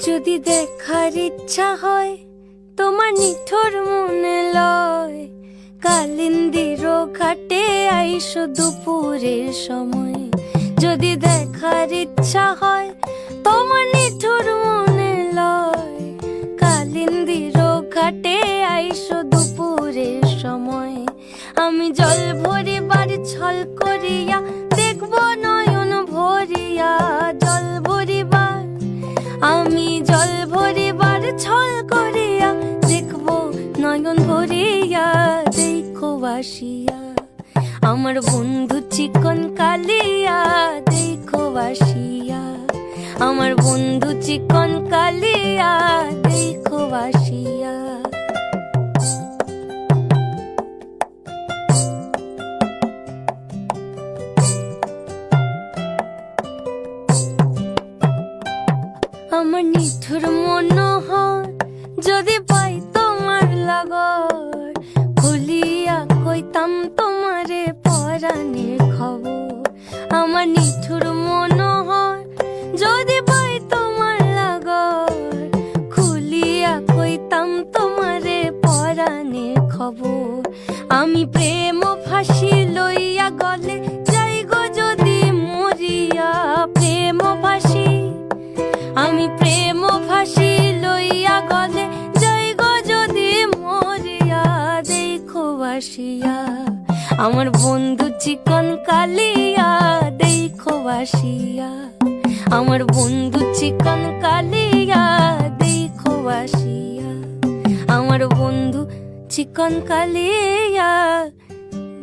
যদি দেখার ইচ্ছা হয় তোমার নিঠুর মনে লয়, কালিন্দির ঘাটে আইসো দুপুরের সময়। যদি দেখার ইচ্ছা হয় তোমার নিঠুর মনে লয়, কালিন্দির ঘাটে আইসো দুপুরের সময়। আমি জল ভরিবার ছল করিয়া দেখব নয়ন ভরিয়া, জল ভরিবার আমি জল ভরিবার ছল করিয়া দেখব নয়ন ভরিয়া। দেখো বাসিয়া আমার বন্ধু চিকন কালিয়া, দেখো বাসিয়া আমার বন্ধু চিকন কালিয়া, দেখো বাসিয়া। আমার নিঠুর মনোহর যদি পাই তোমার লাগর, খুলিয়া কইতাম তোমারে পরাণের খবর। আমার নিঠুর মনোহর যদি পাই তোমার লাগর, খুলিয়া কইতাম তোমারে পরাণের খবর। আমি প্রেম ফাঁসি লইয়া গলে যাই গো যদি মরিয়া, প্রেম ফাঁসি আমি প্রেম ফাঁসি লইয়া গলে যাই গো যদি মরিয়া। দেখো বাসিয়া আমার বন্ধু চিকন কালিয়া, দেখো বাসিয়া আমার বন্ধু চিকন কালিয়া, দেখো বাসিয়া আমার বন্ধু চিকন কালিয়া,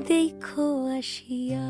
দেখো আসিয়া।